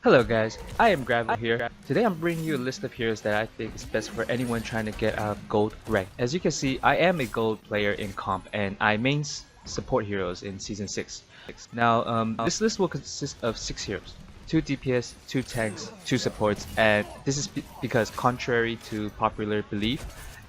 Hello guys, I am Gravel here. Today I'm bringing you a list of heroes that I think is best for anyone trying to get out of gold rank. As you can see, I am a gold player in comp and I main support heroes in season 6. Now this list will consist of 6 heroes. 2 DPS, 2 tanks, 2 supports, and this is because contrary to popular belief,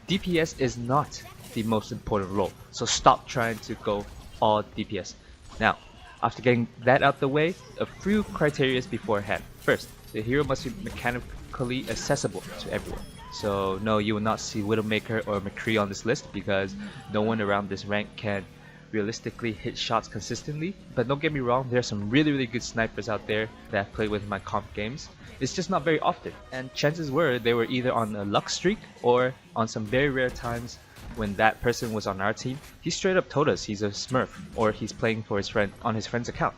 DPS is not the most important role, so stop trying to go all DPS. Now, after getting that out the way, a few criteria beforehand. First, the hero must be mechanically accessible to everyone. So no, you will not see Widowmaker or McCree on this list because no one around this rank can realistically hit shots consistently. But don't get me wrong, there are some really good snipers out there that I've played with in my comp games. It's just not very often, and chances were they were either on a luck streak or on some very rare times when that person was on our team, he straight up told us he's a smurf or he's playing for his friend on his friend's account.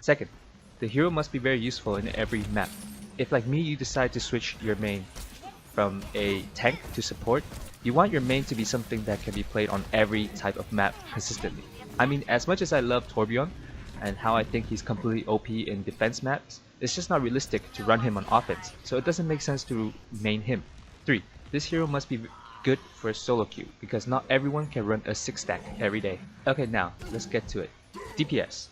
Second, the hero must be very useful in every map. If like me you decide to switch your main from a tank to support, you want your main to be something that can be played on every type of map consistently. I mean, as much as I love Torbjorn and how I think he's completely OP in defense maps, it's just not realistic to run him on offense, so it doesn't make sense to main him. 3. This hero must be good for a solo queue because not everyone can run a 6 stack every day. Okay, now let's get to it. DPS.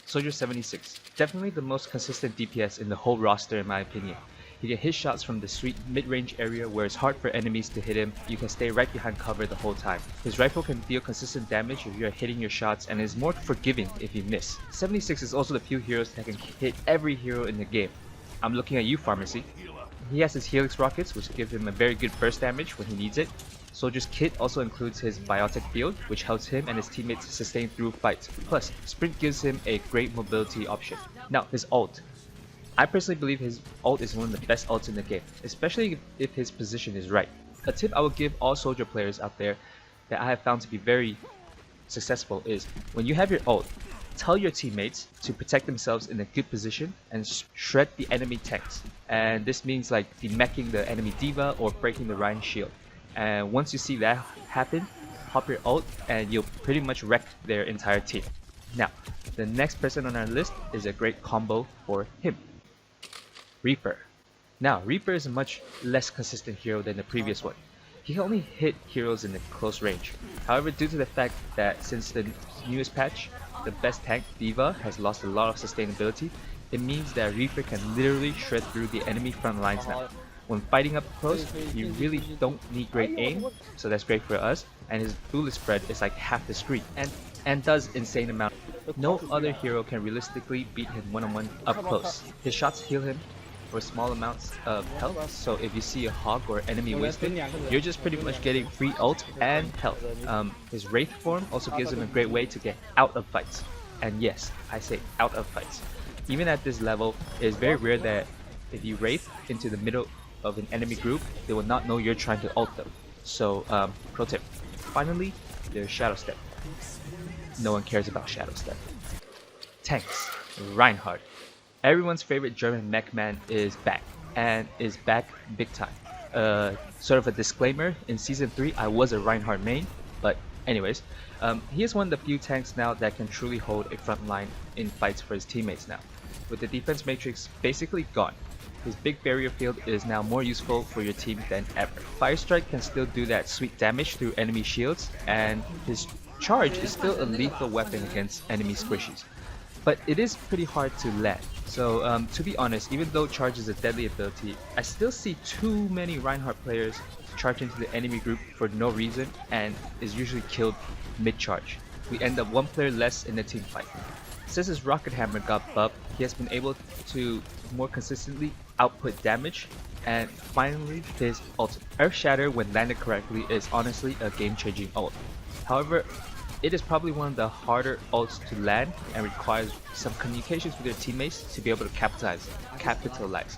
Soldier 76. Definitely the most consistent DPS in the whole roster in my opinion. He can hit shots from the sweet mid-range area where it's hard for enemies to hit him. You can stay right behind cover the whole time. His rifle can deal consistent damage if you are hitting your shots and is more forgiving if you miss. 76 is also the few heroes that can hit every hero in the game. I'm looking at you, Pharmacy. He has his Helix rockets, which give him a very good burst damage when he needs it. Soldier's kit also includes his biotic field, which helps him and his teammates sustain through fights. Plus, sprint gives him a great mobility option. Now, his ult. I personally believe his ult is one of the best ults in the game, especially if his position is right. A tip I would give all soldier players out there that I have found to be very successful is, when you have your ult, tell your teammates to protect themselves in a good position and shred the enemy tanks. And this means like demeching the enemy diva or breaking the Reinhardt shield. And once you see that happen, pop your ult and you'll pretty much wreck their entire team. Now, the next person on our list is a great combo for him. Reaper. Now, Reaper is a much less consistent hero than the previous one. He can only hit heroes in the close range. However, due to the fact that since the newest patch, the best tank, D.Va, has lost a lot of sustainability, it means that Reaper can literally shred through the enemy front lines now. When fighting up close, you really don't need great aim, so that's great for us, and his bullet spread is like half the screen, and does insane amount. No other hero can realistically beat him one-on-one up close. His shots heal him for small amounts of health, so if you see a hog or enemy wasted, you're just pretty much getting free ult and health. His Wraith form also gives him a great way to get out of fights. And yes, I say out of fights. Even at this level, it is very rare that if you Wraith into the middle of an enemy group, they will not know you're trying to ult them. So, pro tip. Finally, there's Shadow Step. No one cares about Shadow Step. Tanks. Reinhardt. Everyone's favorite German mech man is back, and is back big time. Sort of a disclaimer, in season 3 I was a Reinhardt main, but anyways, he is one of the few tanks now that can truly hold a front line in fights for his teammates now. With the defense matrix basically gone, his big barrier field is now more useful for your team than ever. Fire Strike can still do that sweet damage through enemy shields, and his charge is still a lethal weapon against enemy squishies. But it is pretty hard to land. So to be honest, even though charge is a deadly ability, I still see too many Reinhardt players charge into the enemy group for no reason and is usually killed mid-charge. We end up one player less in the team fight. Since his Rocket Hammer got buffed, he has been able to more consistently output damage, and finally his ult. Earth Shatter when landed correctly is honestly a game-changing ult. However, it is probably one of the harder ults to land and requires some communications with your teammates to be able to capitalize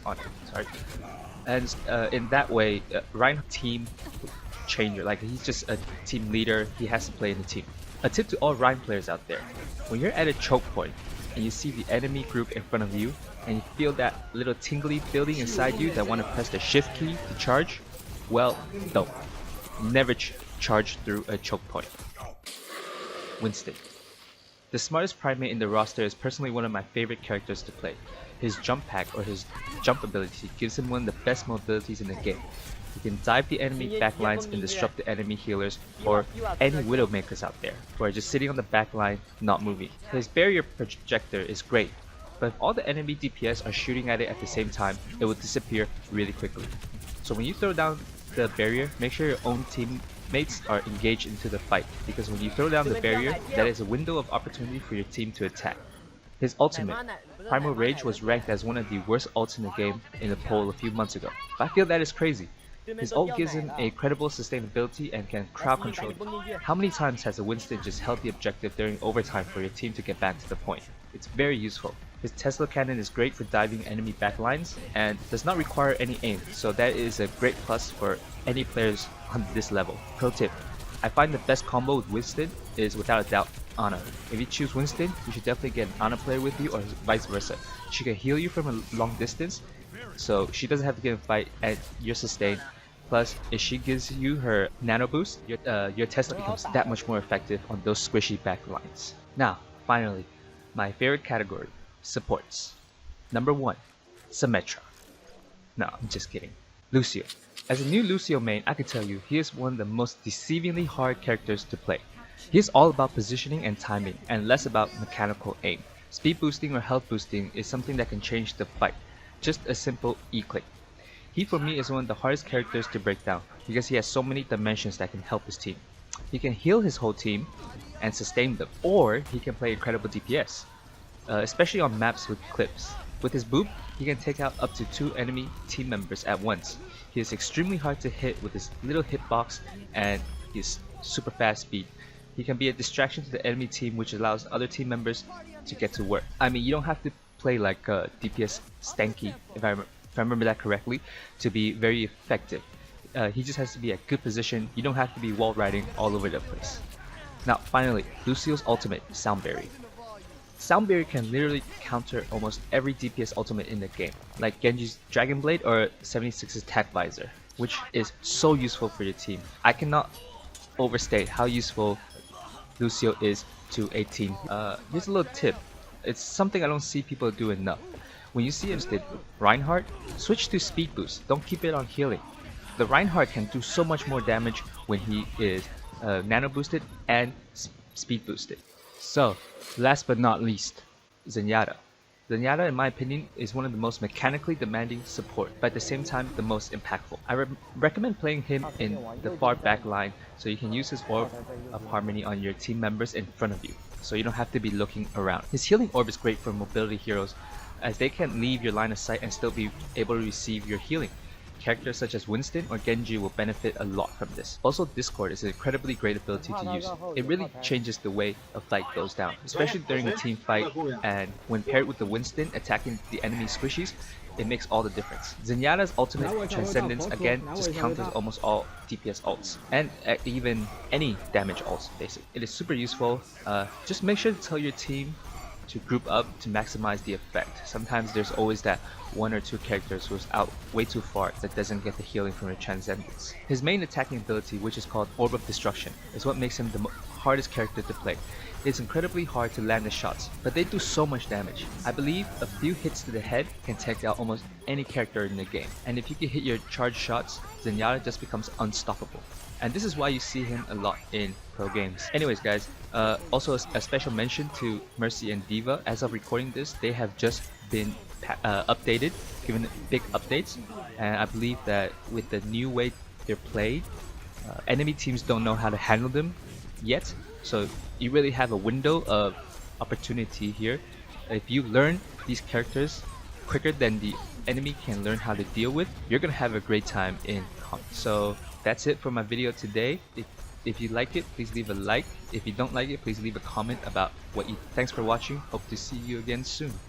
on it. And in that way, Reinhardt team changer, like he's just a team leader, he has to play in the team. A tip to all Rein players out there, when you're at a choke point and you see the enemy group in front of you and you feel that little tingly feeling inside you that want to press the shift key to charge, well, don't. Never charge through a choke point. Winston. The smartest primate in the roster is personally one of my favorite characters to play. His jump pack or his jump ability gives him one of the best mobilities in the game. He can dive the enemy backlines and disrupt the enemy healers or any Widowmakers out there who are just sitting on the backline not moving. His barrier projector is great, but if all the enemy DPS are shooting at it at the same time, it will disappear really quickly. So when you throw down the barrier, make sure your own teammates are engaged into the fight, because when you throw down the barrier, that is a window of opportunity for your team to attack. His ultimate, Primal Rage, was ranked as one of the worst ults in the game in a poll a few months ago. But I feel that is crazy. His ult gives him a credible sustainability and can crowd control you. How many times has a Winston just held the objective during overtime for your team to get back to the point? It's very useful. His Tesla cannon is great for diving enemy backlines and does not require any aim, so that is a great plus for any players on this level. Pro tip: I find the best combo with Winston is without a doubt Ana. If you choose Winston, you should definitely get an Ana player with you or vice versa. She can heal you from a long distance, so she doesn't have to get a fight at your sustain. Plus, if she gives you her nano boost, your Tesla becomes that much more effective on those squishy backlines. Now, finally, my favorite category, supports. Number 1, Symmetra. No, I'm just kidding. Lucio. As a new Lucio main, I can tell you he is one of the most deceivingly hard characters to play. He is all about positioning and timing, and less about mechanical aim. Speed boosting or health boosting is something that can change the fight. Just a simple E-click. He for me is one of the hardest characters to break down because he has so many dimensions that can help his team. He can heal his whole team and sustain them, or he can play incredible DPS, especially on maps with clips. With his boop, he can take out up to 2 enemy team members at once. He is extremely hard to hit with his little hitbox and his super fast speed. He can be a distraction to the enemy team, which allows other team members to get to work. I mean, you don't have to play like DPS Stanky, if I remember that correctly, to be very effective. He just has to be at good position. You don't have to be wall riding all over the place. Now finally, Lucio's ultimate, Sound Barrier. Sound Barrier can literally counter almost every DPS ultimate in the game, like Genji's Dragon Blade or 76's Tac Visor, which is so useful for your team. I cannot overstate how useful Lucio is to a team. Here's a little tip. It's something I don't see people do enough. When you see instead Reinhardt, switch to speed boost. Don't keep it on healing. The Reinhardt can do so much more damage when he is nano boosted and speed boosted. So, last but not least, Zenyatta. Zenyatta, in my opinion, is one of the most mechanically demanding support, but at the same time the most impactful. I recommend playing him in the far back line so you can use his Orb of Harmony on your team members in front of you, so you don't have to be looking around. His healing orb is great for mobility heroes, as they can leave your line of sight and still be able to receive your healing. Characters such as Winston or Genji will benefit a lot from this. Also, Discord is an incredibly great ability to use. It really changes the way a fight goes down, especially during a team fight, and when paired with the Winston attacking the enemy squishies, it makes all the difference. Zenyatta's ultimate Transcendence again just counters almost all DPS ults, and even any damage ults basically. It is super useful. Just make sure to tell your team to group up to maximize the effect. Sometimes there's always that 1 or 2 characters who's out way too far that doesn't get the healing from your Transcendence. His main attacking ability, which is called Orb of Destruction, is what makes him the hardest character to play. It's incredibly hard to land the shots, but they do so much damage. I believe a few hits to the head can take out almost any character in the game, and if you can hit your charge shots, Zenyatta just becomes unstoppable. And this is why you see him a lot in pro games. Anyways guys, also a special mention to Mercy and Diva. As of recording this, they have just been updated, given big updates, and I believe that with the new way they're played, enemy teams don't know how to handle them yet, so you really have a window of opportunity here. If you learn these characters quicker than the enemy can learn how to deal with, you're gonna have a great time in comp. So that's it for my video today. If you like it, please leave a like. If you don't like it, please leave a comment about what you. Thanks for watching. Hope to see you again soon.